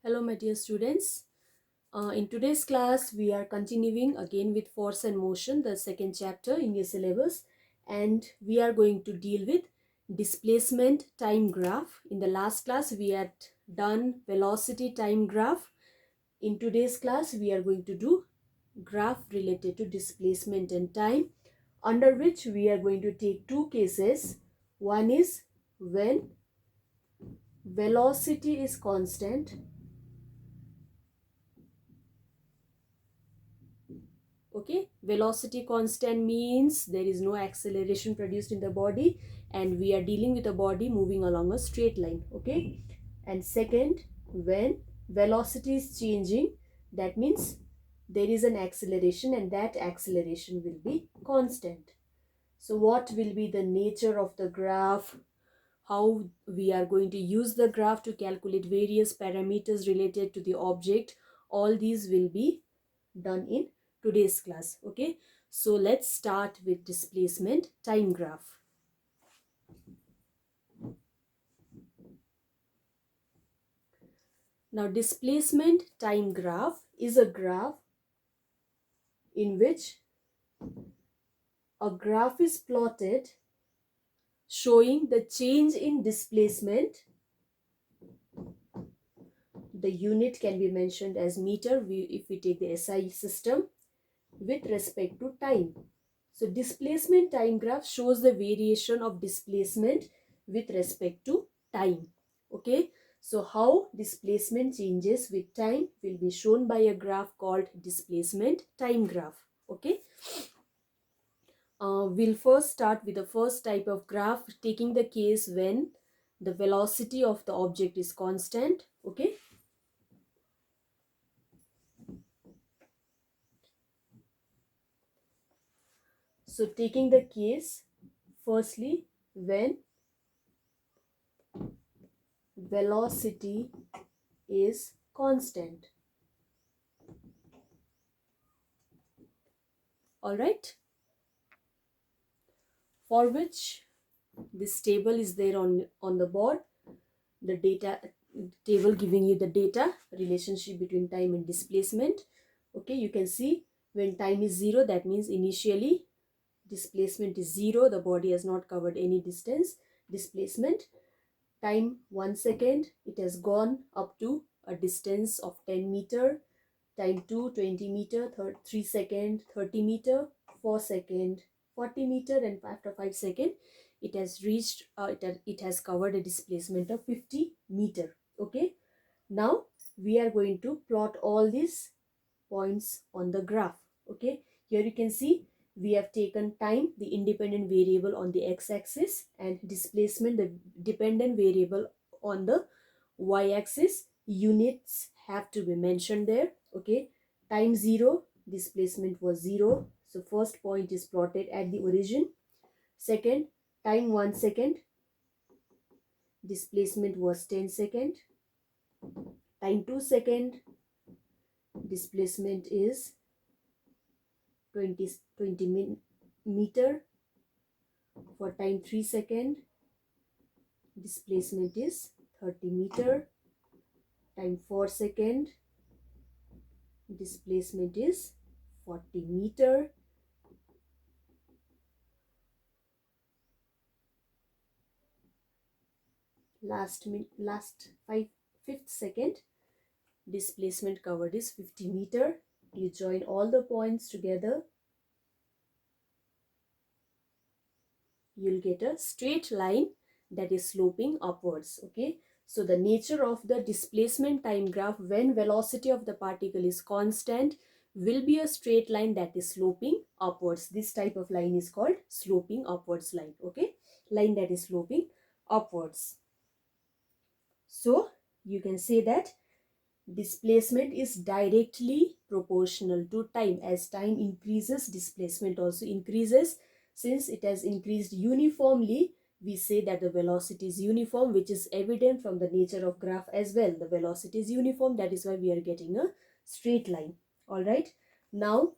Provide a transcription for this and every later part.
Hello, my dear students. In today's class, we are continuing again with force and motion, the second chapter in your syllabus, and we are going to deal with displacement time graph. In the last class, we had done velocity time graph. In today's class, we are going to do graph related to displacement and time, under which we are going to take two cases. One is when velocity is constant. Okay, velocity constant means there is no acceleration produced in the body and we are dealing with a body moving along a straight line. Okay, and second, when velocity is changing, that means there is an acceleration and that acceleration will be constant. So what will be the nature of the graph, how we are going to use the graph to calculate various parameters related to the object, all these will be done in today's class. Okay, so let's start with displacement time graph. Now displacement time graph is a graph in which a graph is plotted showing the change in displacement. The unit can be mentioned as meter if we take the SI system, with respect to time. So displacement time graph shows the variation of displacement with respect to time. Okay, so how displacement changes with time will be shown by a graph called displacement time graph. Okay, we'll first start with the first type of graph, taking the case when the velocity of the object is constant. Okay, so taking the case firstly when velocity is constant. All right, for which this table is there on the board, the data table giving you the data relationship between time and displacement. Okay, you can see when time is 0, that means initially displacement is 0, the body has not covered any distance. Displacement time 1 second, it has gone up to a distance of 10 meter. Time 2, 20 meter, 3 second, 30 meter, 4 second, 40 meter, and after 5 second, it has reached, it has covered a displacement of 50 meter. Okay, now we are going to plot all these points on the graph. Okay, here you can see we have taken time, the independent variable, on the x-axis, and displacement, the dependent variable, on the y-axis. Units have to be mentioned there. Okay, time 0, displacement was 0, so first point is plotted at the origin. Second, time 1 second, displacement was 10 second. Time 2 second, displacement is 20 meter. For time 3 second, displacement is 30 meter. Time 4 second, displacement is 40 meter. Last 5th second, displacement covered is 50 meter. You join all the points together, you'll get a straight line that is sloping upwards. Okay, so the nature of the displacement time graph when velocity of the particle is constant will be a straight line that is sloping upwards. This type of line is called sloping upwards line. Okay, line that is sloping upwards. So you can say that displacement is directly proportional to time. As time increases, displacement also increases. Since it has increased uniformly, we say that the velocity is uniform, which is evident from the nature of graph as well. The velocity is uniform, that is why we are getting a straight line. All right, now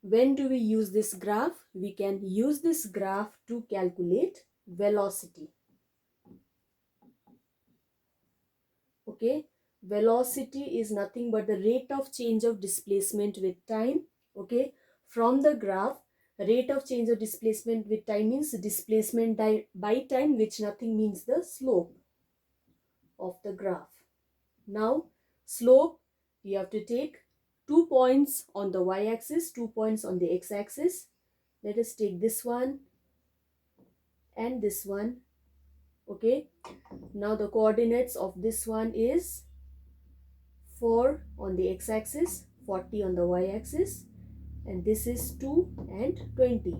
when do we use this graph? We can use this graph to calculate velocity. Okay, velocity is nothing but the rate of change of displacement with time. Okay, from the graph, rate of change of displacement with time means displacement by time, which nothing means the slope of the graph. Now slope, you have to take 2 points on the y-axis, 2 points on the x-axis. Let us take this one and this one. Okay, now the coordinates of this one is 4 on the x-axis, 40 on the y-axis, and this is 2 and 20.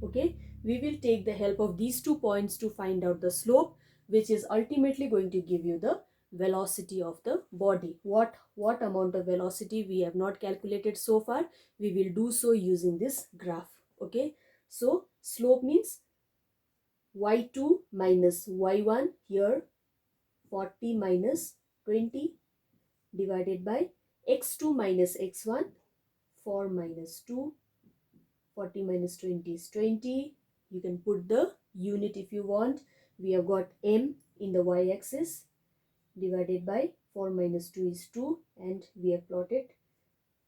Okay, we will take the help of these 2 points to find out the slope, which is ultimately going to give you the velocity of the body. What amount of velocity we have not calculated so far, we will do so using this graph. Okay, so slope means y2 minus y1, here 40 minus 20 divided by x2 minus x1, 4 minus 2, 40 minus 20 is 20. You can put the unit if you want. We have got m in the y-axis divided by 4 minus 2 is 2, and we have plotted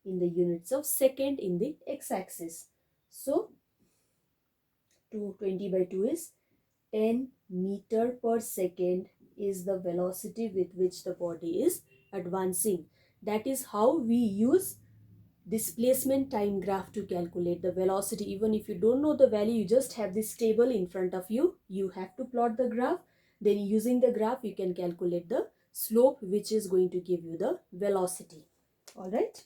in the units of second in the x-axis. So 220 by 2 is 10 meter per second is the velocity with which the body is advancing. That is how we use displacement time graph to calculate the velocity. Even if you don't know the value, you just have this table in front of you. You have to plot the graph. Then using the graph, you can calculate the slope, which is going to give you the velocity. All right.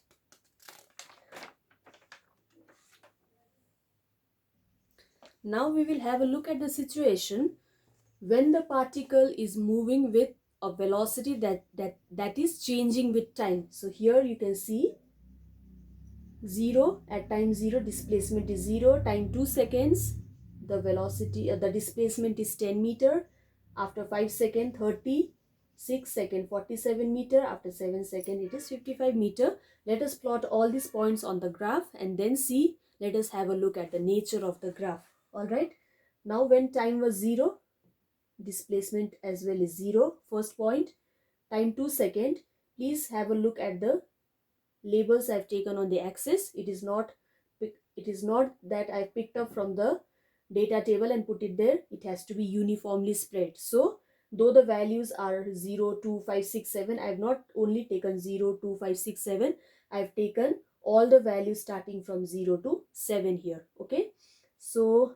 Now we will have a look at the situation when the particle is moving with a velocity that is changing with time. So here you can see 0 at time 0, displacement is 0, time 2 seconds, the velocity, the displacement is 10 meter, after 5 seconds 30, 6 seconds 47 meter, after 7 seconds it is 55 meter. Let us plot all these points on the graph and then see, let us have a look at the nature of the graph. All right, now when time was 0, displacement as well is 0, first point, time 2 seconds. Please have a look at the labels I've taken on the axis. It is not that I picked up from the data table and put it there. It has to be uniformly spread. So though the values are 0, 2, 5, 6, 7, I have not only taken 0, 2, 5, 6, 7. I have taken all the values starting from 0 to 7 here. Okay, so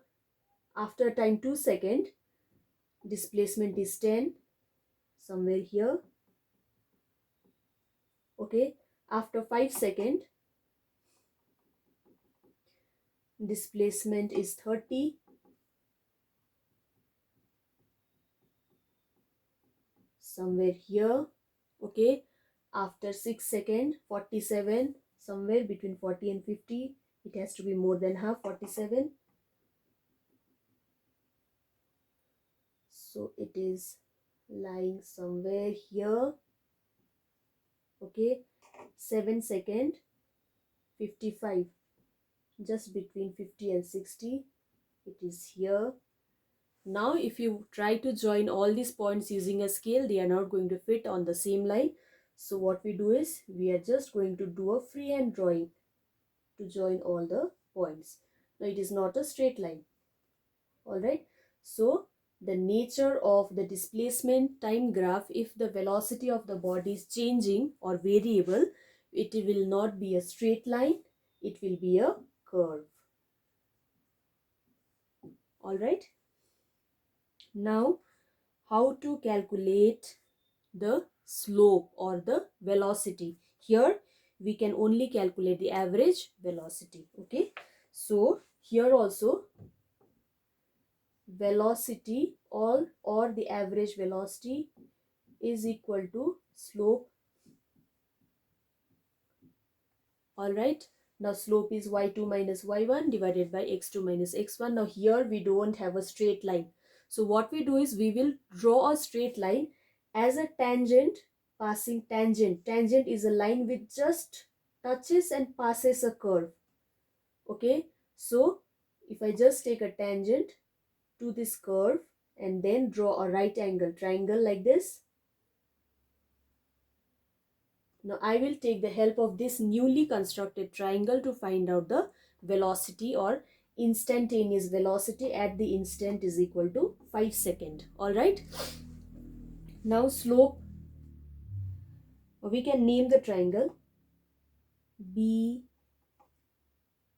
after time 2 second, displacement is 10, somewhere here. Okay, after 5 second, displacement is 30, somewhere here. Okay, after 6 second, 47, somewhere between 40 and 50. It has to be more than half, 47. So it is lying somewhere here. Okay, 7 second, 55, just between 50 and 60. It is here. Now if you try to join all these points using a scale, they are not going to fit on the same line. So what we do is, we are just going to do a freehand drawing to join all the points. Now it is not a straight line. All right, so the nature of the displacement time graph, if the velocity of the body is changing or variable, it will not be a straight line, it will be a curve. All right, now how to calculate the slope or the velocity. Here we can only calculate the average velocity. Okay, so here also velocity or the average velocity is equal to slope. All right, now slope is y2 minus y1 divided by x2 minus x1. Now here we don't have a straight line, so what we do is, we will draw a straight line as a tangent, passing tangent. Tangent is a line which just touches and passes a curve. Okay, so if I just take a tangent to this curve and then draw a right angle triangle like this, Now I will take the help of this newly constructed triangle to find out the velocity or instantaneous velocity at the instant is equal to 5 seconds. Alright. Now slope, we can name the triangle B,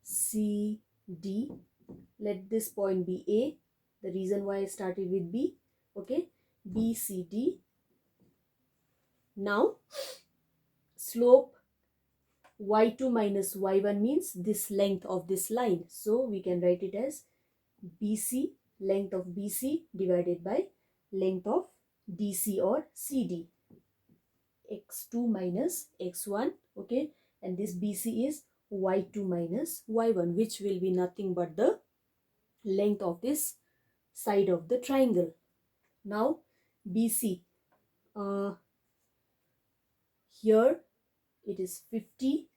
C, D. Let this point be A. The reason why I started with B. Okay. B, C, D. Now slope y2 minus y1 means this length of this line. So we can write it as BC, length of BC divided by length of DC or CD. X2 minus X1, okay, and this BC is Y2 minus Y1, which will be nothing but the length of this side of the triangle. Now BC, here it is 50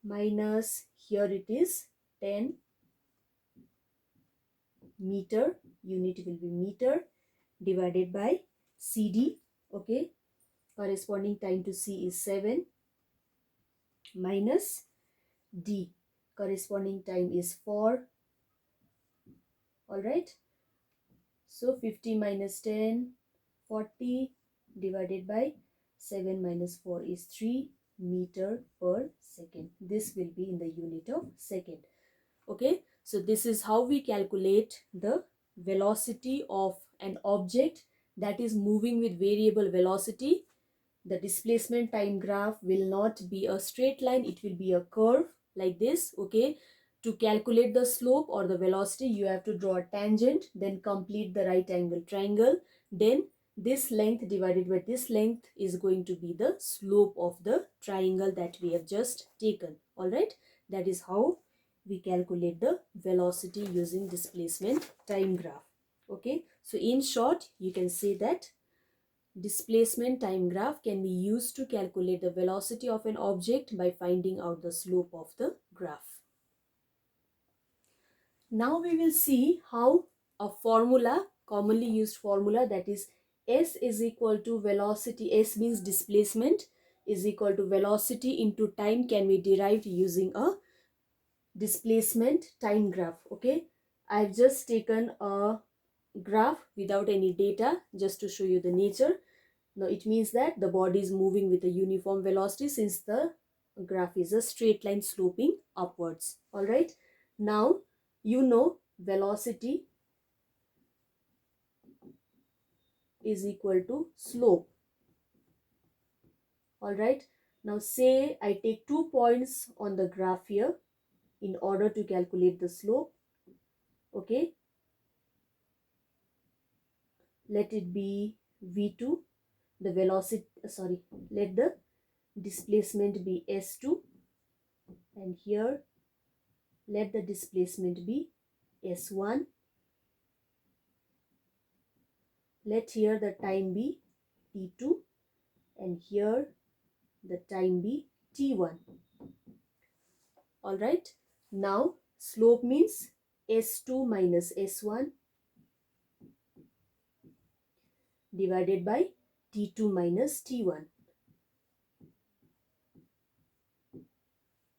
minus here it is 10 meter, unit will be meter, divided by CD, okay, corresponding time to C is 7, minus D, corresponding time is 4. Alright, so 50 minus 10, 40, divided by 7 minus 4 is 3 meter per second. This will be in the unit of second. Okay, so this is how we calculate the velocity of an object that is moving with variable velocity. The displacement time graph will not be a straight line, it will be a curve like this. Okay, to calculate the slope or the velocity, you have to draw a tangent, then complete the right angle triangle, then this length divided by this length is going to be the slope of the triangle that we have just taken. All right, that is how we calculate the velocity using displacement time graph. Okay, so in short, you can say that displacement time graph can be used to calculate the velocity of an object by finding out the slope of the graph. Now we will see how a formula, commonly used formula, that is S is equal to velocity, S means displacement, is equal to velocity into time, can be derived using a displacement time graph. Okay, I've just taken a graph without any data just to show you the nature. Now it means that the body is moving with a uniform velocity since the graph is a straight line sloping upwards. All right, now you know velocity is equal to slope. All right, now say I take 2 points on the graph here in order to calculate the slope. Okay, let it be V2, the velocity, let the displacement be S2, and here let the displacement be S1. Let here the time be T2 and here the time be T1. All right, now slope means S2 minus S1 divided by T2 minus T1.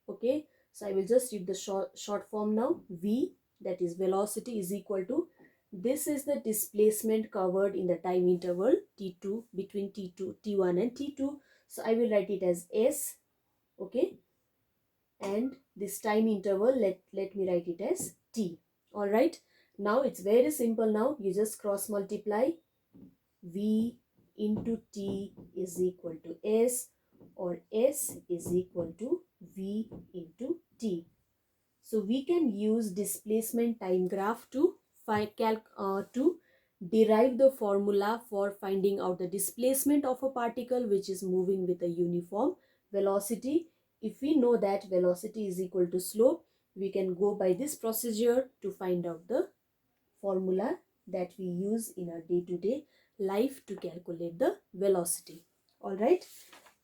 Okay, so I will just read the short form now. V, that is velocity, is equal to, this is the displacement covered in the time interval T2, between T1 and T2. So I will write it as S. Okay, and this time interval, let me write it as T. All right, now it's very simple. Now you just cross multiply. V into T is equal to S, or S is equal to V into T. So we can use displacement time graph to derive the formula for finding out the displacement of a particle which is moving with a uniform velocity. If we know that velocity is equal to slope, we can go by this procedure to find out the formula that we use in our day-to-day life to calculate the velocity. All right,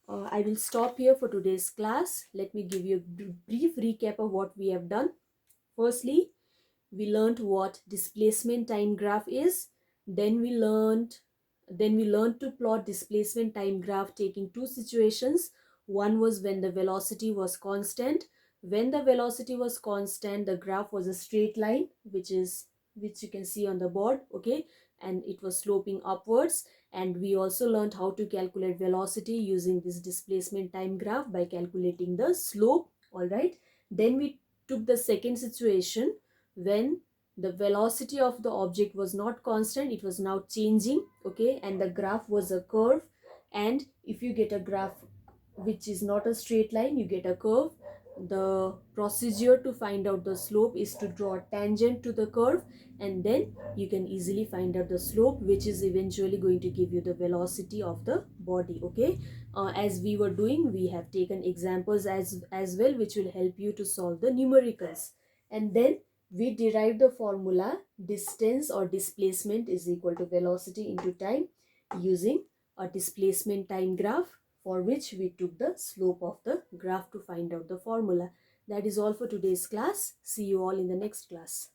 I will stop here for today's class. Let me give you a brief recap of what we have done. Firstly, we learned what displacement time graph is. Then we learned to plot displacement time graph taking two situations. One was when the velocity was constant. When the velocity was constant, the graph was a straight line, which you can see on the board, okay, and it was sloping upwards. And we also learned how to calculate velocity using this displacement time graph by calculating the slope. All right. Then we took the second situation when the velocity of the object was not constant, it was now changing, okay, and the graph was a curve. And if you get a graph which is not a straight line, you get a curve. The procedure to find out the slope is to draw a tangent to the curve, and then you can easily find out the slope, which is eventually going to give you the velocity of the body, okay. As we were doing, we have taken examples as well, which will help you to solve the numericals. And then we derive the formula distance or displacement is equal to velocity into time using a displacement time graph, for which we took the slope of the graph to find out the formula. That is all for today's class. See you all in the next class.